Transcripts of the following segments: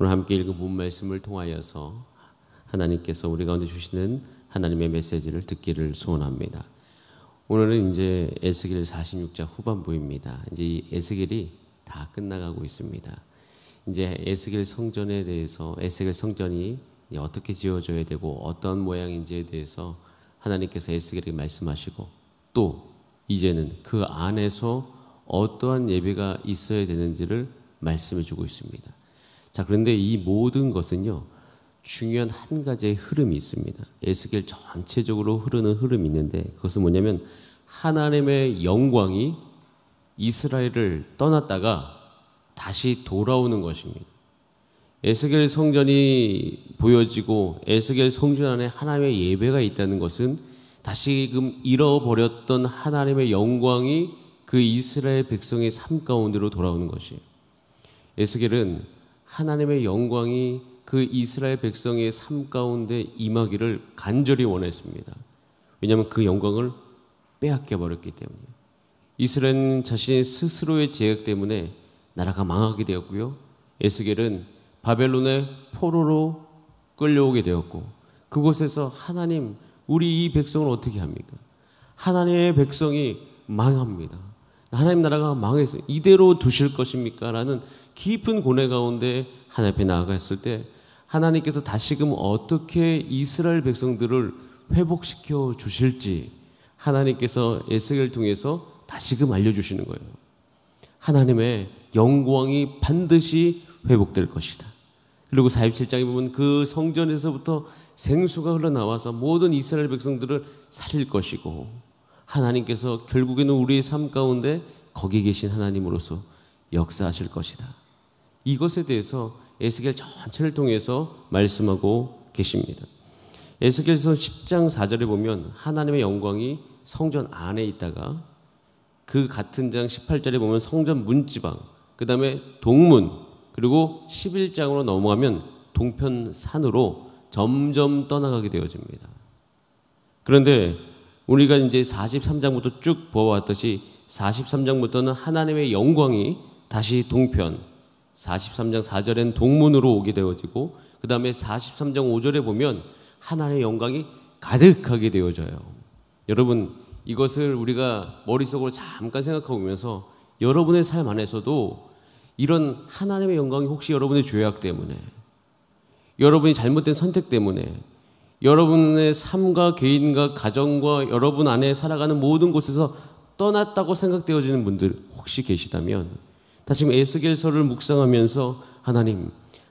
오늘 함께 읽은 본 말씀을 통하여서 하나님께서 우리 가운데 주시는 하나님의 메시지를 듣기를 소원합니다. 오늘은 이제 에스겔 46장 후반부입니다. 이제 이 에스겔이 다 끝나가고 있습니다. 이제 에스겔 성전에 대해서 에스겔 성전이 어떻게 지어져야 되고 어떤 모양인지에 대해서 하나님께서 에스겔에게 말씀하시고 또 이제는 그 안에서 어떠한 예배가 있어야 되는지를 말씀해 주고 있습니다. 자, 그런데 이 모든 것은요, 중요한 한 가지의 흐름이 있습니다. 에스겔 전체적으로 흐르는 흐름이 있는데 그것은 뭐냐면 하나님의 영광이 이스라엘을 떠났다가 다시 돌아오는 것입니다. 에스겔 성전이 보여지고 에스겔 성전 안에 하나님의 예배가 있다는 것은 다시금 잃어버렸던 하나님의 영광이 그 이스라엘 백성의 삶 가운데로 돌아오는 것이에요. 에스겔은 하나님의 영광이 그 이스라엘 백성의 삶 가운데 임하기를 간절히 원했습니다. 왜냐하면 그 영광을 빼앗겨 버렸기 때문이에요. 이스라엘은 자신의 스스로의 죄악 때문에 나라가 망하게 되었고요. 에스겔은 바벨론의 포로로 끌려오게 되었고 그곳에서 하나님, 우리 이 백성을 어떻게 합니까? 하나님의 백성이 망합니다. 하나님 나라가 망해서 이대로 두실 것입니까? 라는 깊은 고뇌 가운데 하나님 앞에 나아갔을 때 하나님께서 다시금 어떻게 이스라엘 백성들을 회복시켜 주실지 하나님께서 에스겔을 통해서 다시금 알려주시는 거예요. 하나님의 영광이 반드시 회복될 것이다. 그리고 47장에 보면 그 성전에서부터 생수가 흘러나와서 모든 이스라엘 백성들을 살릴 것이고 하나님께서 결국에는 우리의 삶 가운데 거기 계신 하나님으로서 역사하실 것이다. 이것에 대해서 에스겔 전체를 통해서 말씀하고 계십니다. 에스겔서 10장 4절에 보면 하나님의 영광이 성전 안에 있다가 그 같은 장 18절에 보면 성전 문지방, 그 다음에 동문, 그리고 11장으로 넘어가면 동편산으로 점점 떠나가게 되어집니다. 그런데 우리가 이제 43장부터 쭉 보아왔듯이 43장부터는 하나님의 영광이 다시 동편, 43장 4절엔 동문으로 오게 되어지고 그 다음에 43장 5절에 보면 하나님의 영광이 가득하게 되어져요. 여러분, 이것을 우리가 머릿속으로 잠깐 생각하고 보면서 여러분의 삶 안에서도 이런 하나님의 영광이 혹시 여러분의 죄악 때문에, 여러분이 잘못된 선택 때문에, 여러분의 삶과 개인과 가정과 여러분 안에 살아가는 모든 곳에서 떠났다고 생각되어지는 분들 혹시 계시다면 다시 에스겔서를 묵상하면서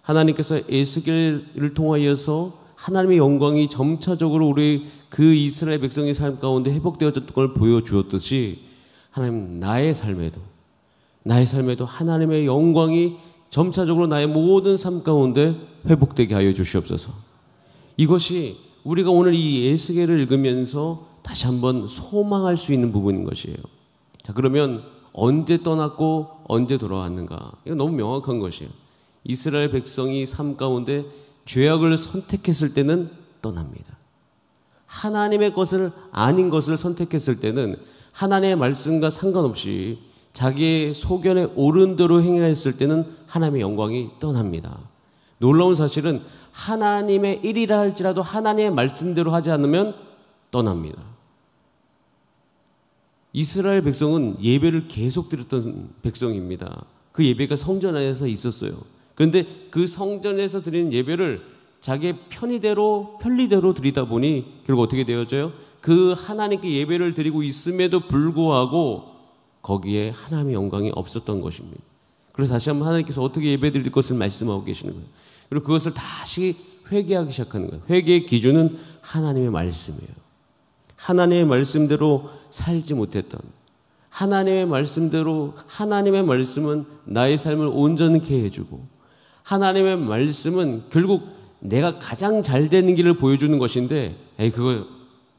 하나님께서 에스겔을 통하여서 하나님의 영광이 점차적으로 우리 그 이스라엘 백성의 삶 가운데 회복되어졌던 걸 보여주었듯이 하나님 나의 삶에도 하나님의 영광이 점차적으로 나의 모든 삶 가운데 회복되게 하여 주시옵소서. 이것이 우리가 오늘 이 에스겔을 읽으면서 다시 한번 소망할 수 있는 부분인 것이에요. 자, 그러면 언제 떠났고 언제 돌아왔는가? 이거 너무 명확한 것이에요. 이스라엘 백성이 삶 가운데 죄악을 선택했을 때는 떠납니다. 하나님의 것을 아닌 것을 선택했을 때는 하나님의 말씀과 상관없이 자기의 소견에 옳은 대로 행하였을 때는 하나님의 영광이 떠납니다. 놀라운 사실은 하나님의 일이라 할지라도 하나님의 말씀대로 하지 않으면 떠납니다. 이스라엘 백성은 예배를 계속 드렸던 백성입니다. 그 예배가 성전 안에서 있었어요. 그런데 그 성전에서 드리는 예배를 자기의 편리대로 드리다 보니 결국 어떻게 되어져요? 그 하나님께 예배를 드리고 있음에도 불구하고 거기에 하나님의 영광이 없었던 것입니다. 그래서 다시 한번 하나님께서 어떻게 예배 드릴 것을 말씀하고 계시는 거예요. 그리고 그것을 다시 회개하기 시작하는 거예요. 회개의 기준은 하나님의 말씀이에요. 하나님의 말씀대로 살지 못했던, 하나님의 말씀대로, 하나님의 말씀은 나의 삶을 온전케 해주고 하나님의 말씀은 결국 내가 가장 잘 되는 길을 보여주는 것인데 그거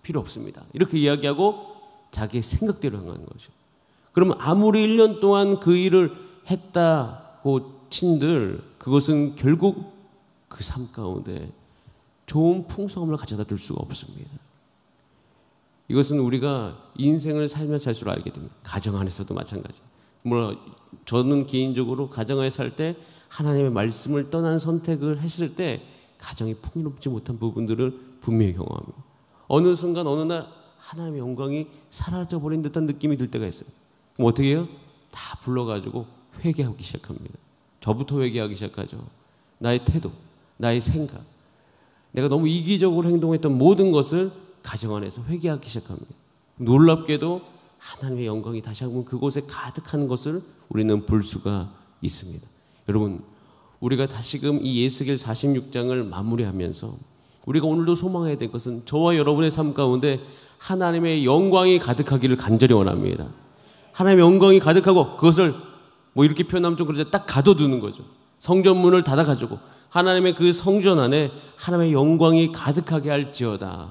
필요 없습니다. 이렇게 이야기하고 자기의 생각대로 행하는 거죠. 그러면 아무리 1년 동안 그 일을 했다고 친들 그것은 결국 그 삶 가운데 좋은 풍성함을 가져다 줄 수가 없습니다. 이것은 우리가 인생을 살면 살수록 알게 됩니다. 가정 안에서도 마찬가지. 물론 저는 개인적으로 가정 안에 살 때 하나님의 말씀을 떠난 선택을 했을 때 가정이 풍요롭지 못한 부분들을 분명히 경험합니다. 어느 순간 어느 날 하나님의 영광이 사라져버린 듯한 느낌이 들 때가 있어요. 그럼 어떻게 해요? 다 불러가지고 회개하기 시작합니다. 저부터 회개하기 시작하죠. 나의 태도, 나의 생각, 내가 너무 이기적으로 행동했던 모든 것을 가정 안에서 회개하기 시작합니다. 놀랍게도 하나님의 영광이 다시 한번 그곳에 가득한 것을 우리는 볼 수가 있습니다. 여러분, 우리가 다시금 이 에스겔 46장을 마무리하면서 우리가 오늘도 소망해야 될 것은 저와 여러분의 삶 가운데 하나님의 영광이 가득하기를 간절히 원합니다. 하나님의 영광이 가득하고 그것을 뭐 이렇게 표현하면 좀 그러죠. 딱 가둬두는 거죠. 성전문을 닫아가지고 하나님의 그 성전 안에 하나님의 영광이 가득하게 할지어다.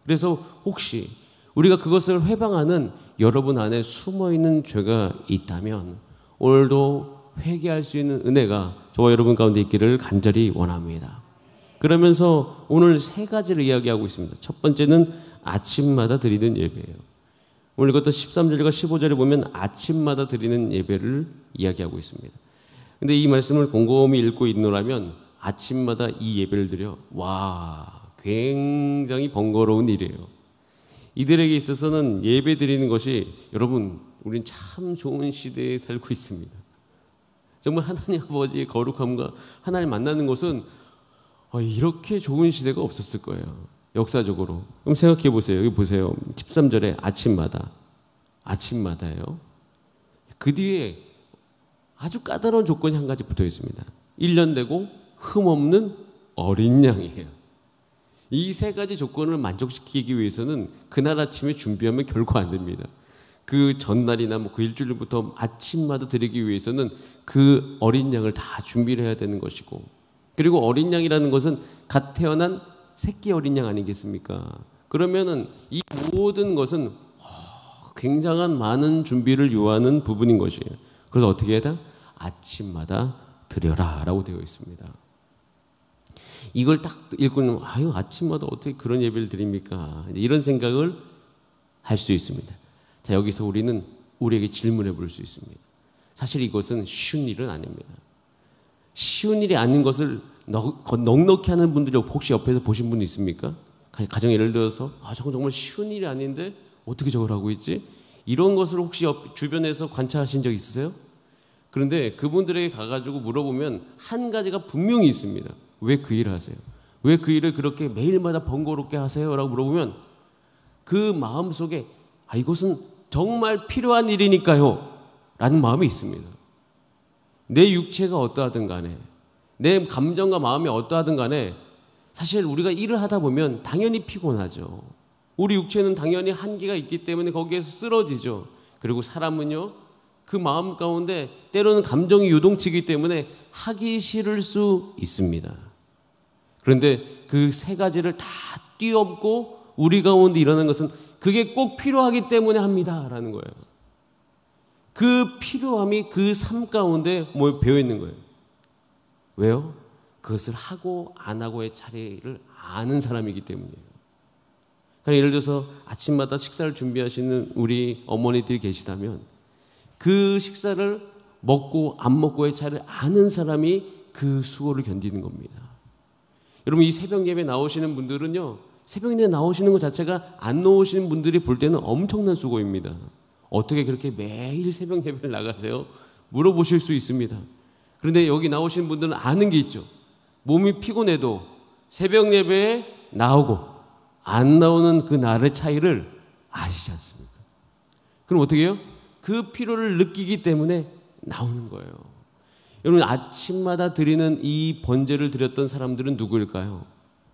그래서 혹시 우리가 그것을 회방하는 여러분 안에 숨어있는 죄가 있다면 오늘도 회개할 수 있는 은혜가 저와 여러분 가운데 있기를 간절히 원합니다. 그러면서 오늘 세 가지를 이야기하고 있습니다. 첫 번째는 아침마다 드리는 예배예요. 오늘 이것도 13절과 15절에 보면 아침마다 드리는 예배를 이야기하고 있습니다. 근데 이 말씀을 곰곰이 읽고 있노라면 아침마다 이 예배를 드려 굉장히 번거로운 일이에요. 이들에게 있어서는 예배 드리는 것이 여러분 우린 참 좋은 시대에 살고 있습니다. 정말 하나님 아버지의 거룩함과 하나님 만나는 것은 이렇게 좋은 시대가 없었을 거예요. 역사적으로. 그럼 생각해 보세요. 여기 보세요. 13절에 아침마다예요. 그 뒤에 아주 까다로운 조건이 한 가지 붙어 있습니다. 1년 되고 흠없는 어린 양이에요. 이 세 가지 조건을 만족시키기 위해서는 그날 아침에 준비하면 결코 안 됩니다. 그 전날이나 그 일주일부터 아침마다 드리기 위해서는 그 어린 양을 다 준비를 해야 되는 것이고, 그리고 어린 양이라는 것은 갓 태어난 새끼 어린 양 아니겠습니까? 그러면은 이 모든 것은 굉장한 많은 준비를 요하는 부분인 것이에요. 그래서 어떻게 해야 돼? 아침마다 드려라 라고 되어 있습니다. 이걸 딱 읽고는 아침마다 어떻게 그런 예배를 드립니까? 이런 생각을 할 수 있습니다. 자, 여기서 우리는 우리에게 질문해 볼 수 있습니다. 사실 이것은 쉬운 일은 아닙니다. 쉬운 일이 아닌 것을 넉넉히 하는 분들이 혹시 옆에서 보신 분 있습니까? 가정 예를 들어서 저건 정말 쉬운 일이 아닌데 어떻게 저걸 하고 있지? 이런 것을 혹시 주변에서 관찰하신 적 있으세요? 그런데 그분들에게 가가지고 물어보면 한 가지가 분명히 있습니다. 왜 그 일을 하세요? 왜 그 일을 그렇게 매일마다 번거롭게 하세요? 라고 물어보면 그 마음속에 이것은 정말 필요한 일이니까요 라는 마음이 있습니다. 내 육체가 어떠하든 간에 내 감정과 마음이 어떠하든 간에 사실 우리가 일을 하다 보면 당연히 피곤하죠. 우리 육체는 당연히 한계가 있기 때문에 거기에서 쓰러지죠. 그리고 사람은요 그 마음 가운데 때로는 감정이 요동치기 때문에 하기 싫을 수 있습니다. 그런데 그 세 가지를 다 뛰어넘고 우리 가운데 일어나는 것은 그게 꼭 필요하기 때문에 합니다라는 거예요. 그 필요함이 그 삶 가운데 배어 있는 거예요. 왜요? 그것을 하고 안 하고의 차이를 아는 사람이기 때문이에요. 그러니까 예를 들어서 아침마다 식사를 준비하시는 우리 어머니들이 계시다면 그 식사를 먹고 안 먹고의 차이를 아는 사람이 그 수고를 견디는 겁니다. 여러분 이 새벽 예배 나오시는 분들은요, 새벽 예배 나오시는 것 자체가 안 나오시는 분들이 볼 때는 엄청난 수고입니다. 어떻게 그렇게 매일 새벽 예배를 나가세요? 물어보실 수 있습니다. 그런데 여기 나오시는 분들은 아는 게 있죠. 몸이 피곤해도 새벽 예배에 나오고 안 나오는 그 날의 차이를 아시지 않습니까? 그럼 어떻게 해요? 그 피로를 느끼기 때문에 나오는 거예요. 여러분 아침마다 드리는 이 번제를 드렸던 사람들은 누구일까요?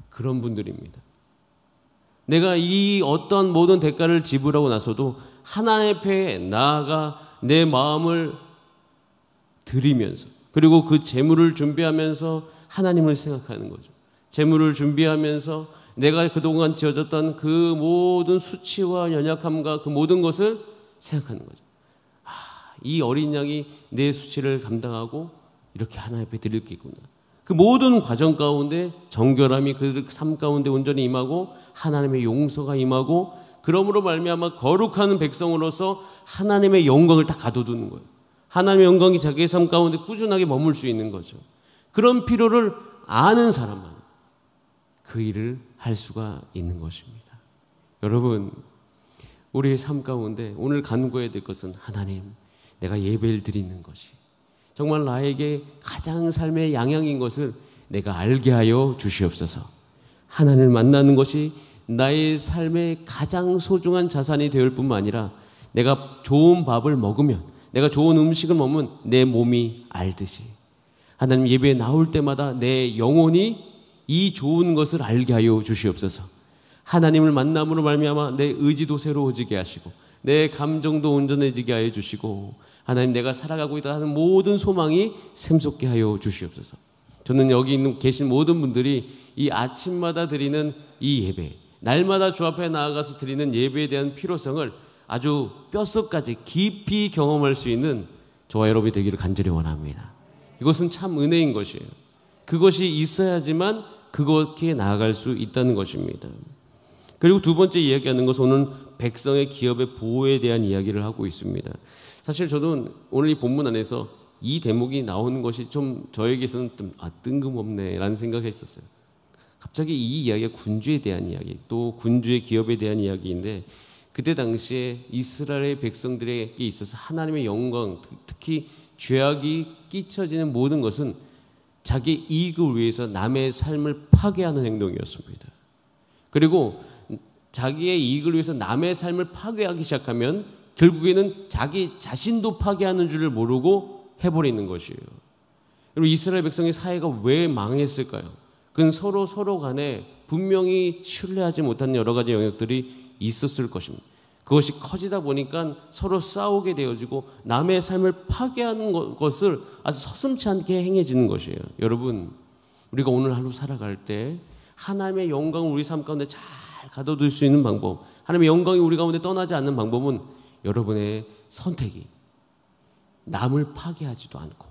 그런 분들입니다. 내가 이 어떤 모든 대가를 지불하고 나서도 하나님 앞에 나아가 내 마음을 드리면서 그리고 그 재물을 준비하면서 하나님을 생각하는 거죠. 재물을 준비하면서 내가 그동안 지어졌던 그 모든 수치와 연약함과 그 모든 것을 생각하는 거죠. 이 어린 양이 내 수치를 감당하고 이렇게 하나님 앞에 드릴 게 있구나. 그 모든 과정 가운데 정결함이 그 삶 가운데 온전히 임하고 하나님의 용서가 임하고 그러므로 말미암아 거룩한 백성으로서 하나님의 영광을 다 가둬두는 거예요. 하나님의 영광이 자기의 삶 가운데 꾸준하게 머물 수 있는 거죠. 그런 필요를 아는 사람만 그 일을 할 수가 있는 것입니다. 여러분, 우리의 삶 가운데 오늘 간구해야 될 것은 하나님, 내가 예배를 드리는 것이 정말 나에게 가장 삶의 양양인 것을 내가 알게 하여 주시옵소서. 하나님을 만나는 것이 나의 삶의 가장 소중한 자산이 될 뿐만 아니라 내가 좋은 밥을 먹으면, 내가 좋은 음식을 먹으면 내 몸이 알듯이 하나님 예배에 나올 때마다 내 영혼이 이 좋은 것을 알게 하여 주시옵소서. 하나님을 만남으로 말미암아 내 의지도 새로워지게 하시고 내 감정도 온전해지게 하여 주시고 하나님 내가 살아가고 있다 하는 모든 소망이 샘솟게 하여 주시옵소서. 저는 여기 계신 모든 분들이 이 아침마다 드리는 이 예배, 날마다 주 앞에 나아가서 드리는 예배에 대한 필요성을 아주 뼛속까지 깊이 경험할 수 있는 저와 여러분이 되기를 간절히 원합니다. 이것은 참 은혜인 것이에요. 그것이 있어야지만 그것에 나아갈 수 있다는 것입니다. 그리고 두 번째 이야기하는 것은 오늘 백성의 기업의 보호에 대한 이야기를 하고 있습니다. 사실 저도 오늘 이 본문 안에서 이 대목이 나오는 것이 좀 저에게서는 좀 뜬금없네 라는 생각을 했었어요. 갑자기 이 이야기가 군주에 대한 이야기, 또 군주의 기업에 대한 이야기인데 그때 당시에 이스라엘 백성들에게 있어서 하나님의 영광, 특히 죄악이 끼쳐지는 모든 것은 자기 이익을 위해서 남의 삶을 파괴하는 행동이었습니다. 그리고 자기의 이익을 위해서 남의 삶을 파괴하기 시작하면 결국에는 자기 자신도 파괴하는 줄을 모르고 해버리는 것이에요. 그리고 이스라엘 백성의 사회가 왜 망했을까요? 그건 서로 간에 분명히 신뢰하지 못한 여러 가지 영역들이 있었을 것입니다. 그것이 커지다 보니까 서로 싸우게 되어지고 남의 삶을 파괴하는 것을 아주 서슴지 않게 행해지는 것이에요. 여러분, 우리가 오늘 하루 살아갈 때 하나님의 영광을 우리 삶 가운데 잘 가둬둘 수 있는 방법, 하나님의 영광이 우리 가운데 떠나지 않는 방법은 여러분의 선택이 남을 파괴하지도 않고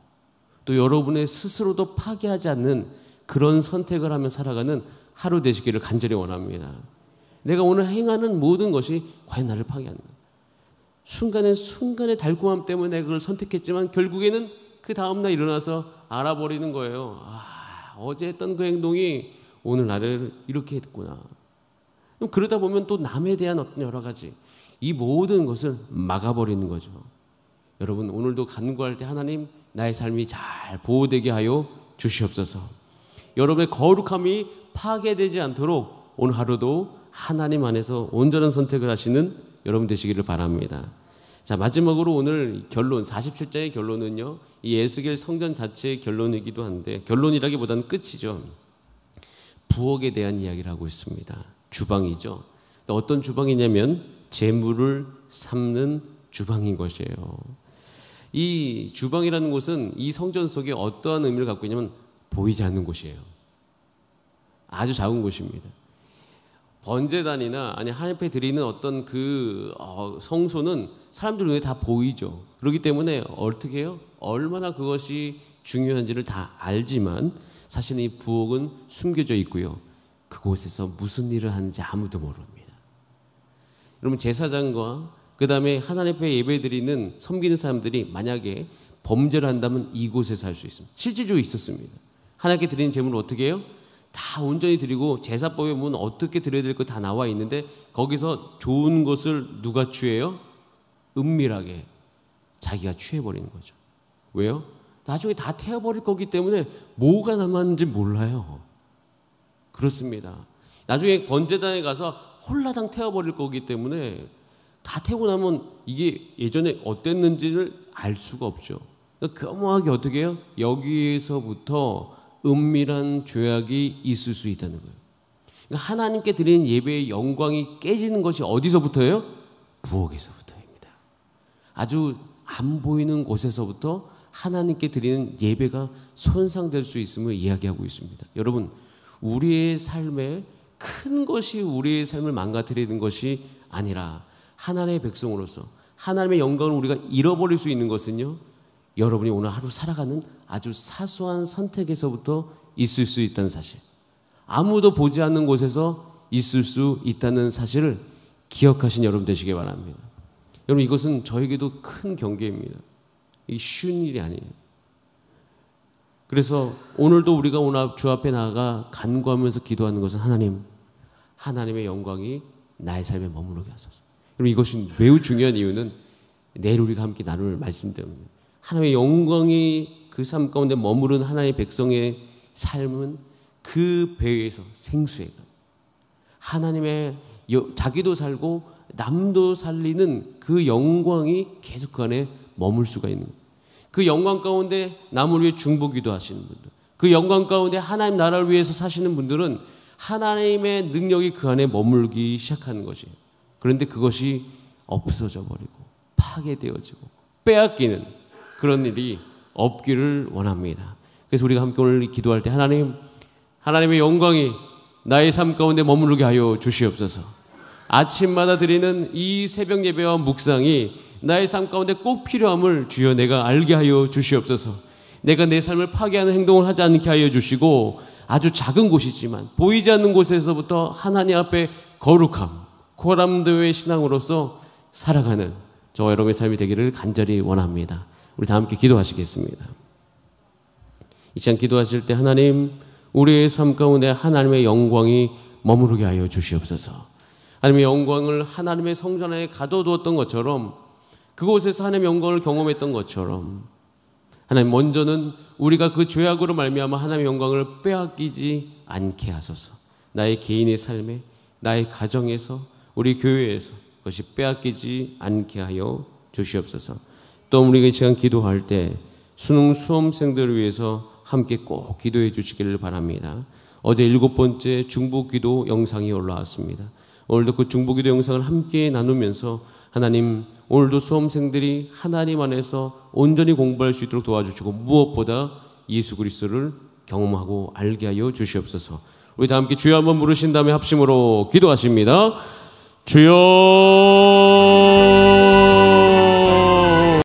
또 여러분의 스스로도 파괴하지 않는 그런 선택을 하며 살아가는 하루 되시기를 간절히 원합니다. 내가 오늘 행하는 모든 것이 과연 나를 파괴하는가? 순간의 달콤함 때문에 내가 그걸 선택했지만 결국에는 그 다음날 일어나서 알아버리는 거예요. 어제 했던 그 행동이 오늘 나를 이렇게 했구나. 그러다 보면 또 남에 대한 어떤 여러 가지 이 모든 것을 막아버리는 거죠. 여러분, 오늘도 간구할 때 하나님 나의 삶이 잘 보호되게 하여 주시옵소서. 여러분의 거룩함이 파괴되지 않도록 오늘 하루도 하나님 안에서 온전한 선택을 하시는 여러분 되시기를 바랍니다. 자, 마지막으로 오늘 결론, 47장의 결론은요, 이 에스겔 성전 자체의 결론이기도 한데 결론이라기보다는 끝이죠. 부엌에 대한 이야기를 하고 있습니다. 주방이죠. 어떤 주방이냐면 재물을 삶는 주방인 것이에요. 이 주방이라는 곳은 이 성전 속에 어떠한 의미를 갖고 있냐면 보이지 않는 곳이에요. 아주 작은 곳입니다. 번제단이나 아니 하나님 앞에 드리는 어떤 그 성소는 사람들 눈에 다 보이죠. 그렇기 때문에 어떻게 해요? 얼마나 그것이 중요한지를 다 알지만 사실은 이 부엌은 숨겨져 있고요. 그곳에서 무슨 일을 하는지 아무도 모릅니다. 여러분, 제사장과 그 다음에 하나님 앞에 예배드리는 섬기는 사람들이 만약에 범죄를 한다면 이곳에서 할 수 있습니다. 실질적으로 있었습니다. 하나님께 드리는 제물을 어떻게 해요? 다 온전히 드리고 제사법에 보면 어떻게 드려야 될 거 다 나와 있는데 거기서 좋은 것을 누가 취해요? 은밀하게 자기가 취해버리는 거죠. 왜요? 나중에 다 태워버릴 거기 때문에 뭐가 남았는지 몰라요. 그렇습니다. 나중에 번제단에 가서 홀라당 태워버릴 거기 때문에 다 태우고 나면 이게 예전에 어땠는지를 알 수가 없죠. 그러니까 교묘하게 어떻게 해요? 여기에서부터 은밀한 죄악이 있을 수 있다는 거예요. 그러니까 하나님께 드리는 예배의 영광이 깨지는 것이 어디서부터예요? 부엌에서부터입니다. 아주 안 보이는 곳에서부터 하나님께 드리는 예배가 손상될 수 있음을 이야기하고 있습니다. 여러분, 우리의 삶에 큰 것이 우리의 삶을 망가뜨리는 것이 아니라 하나님의 백성으로서 하나님의 영광을 우리가 잃어버릴 수 있는 것은요, 여러분이 오늘 하루 살아가는 아주 사소한 선택에서부터 있을 수 있다는 사실, 아무도 보지 않는 곳에서 있을 수 있다는 사실을 기억하신 여러분 되시기 바랍니다. 여러분, 이것은 저에게도 큰 경계입니다. 이게 쉬운 일이 아니에요. 그래서 오늘도 우리가 오늘 주 앞에 나아가 간구하면서 기도하는 것은 하나님의 영광이 나의 삶에 머무르게 하소서. 그럼 이것이 매우 중요한 이유는 내일 우리가 함께 나눌 말씀 때문에 하나님의 영광이 그 삶 가운데 머무른 하나님의 백성의 삶은 그 배에서 생수해가 하나님의 자기도 살고 남도 살리는 그 영광이 계속 그 안에 머물 수가 있는 거예요. 그 영광 가운데 남을 위해 중보기도 하시는 분들, 그 영광 가운데 하나님 나라를 위해서 사시는 분들은 하나님의 능력이 그 안에 머물기 시작하는 것이에요. 그런데 그것이 없어져 버리고 파괴되어지고 빼앗기는 그런 일이 없기를 원합니다. 그래서 우리가 함께 오늘 기도할 때 하나님의 영광이 나의 삶 가운데 머무르게 하여 주시옵소서. 아침마다 드리는 이 새벽 예배와 묵상이 나의 삶 가운데 꼭 필요함을 주여 내가 알게 하여 주시옵소서. 내가 내 삶을 파괴하는 행동을 하지 않게 하여 주시고 아주 작은 곳이지만 보이지 않는 곳에서부터 하나님 앞에 거룩함, 고람도의 신앙으로서 살아가는 저와 여러분의 삶이 되기를 간절히 원합니다. 우리 다 함께 기도하시겠습니다. 이 시간 기도하실 때 하나님, 우리의 삶 가운데 하나님의 영광이 머무르게 하여 주시옵소서. 하나님의 영광을 하나님의 성전 안에 가둬두었던 것처럼 그곳에서 하나님의 영광을 경험했던 것처럼 하나님 먼저는 우리가 그 죄악으로 말미암아 하나님의 영광을 빼앗기지 않게 하소서. 나의 개인의 삶에, 나의 가정에서, 우리 교회에서 그것이 빼앗기지 않게 하여 주시옵소서. 또 우리가 이 시간 기도할 때 수능 수험생들을 위해서 함께 꼭 기도해 주시기를 바랍니다. 어제 7번째 중보기도 영상이 올라왔습니다. 오늘도 그 중보기도 영상을 함께 나누면서 하나님, 오늘도 수험생들이 하나님 안에서 온전히 공부할 수 있도록 도와주시고 무엇보다 예수 그리스도를 경험하고 알게 하여 주시옵소서. 우리 다 함께 주여 한번 부르신 다음에 합심으로 기도하십니다. 주여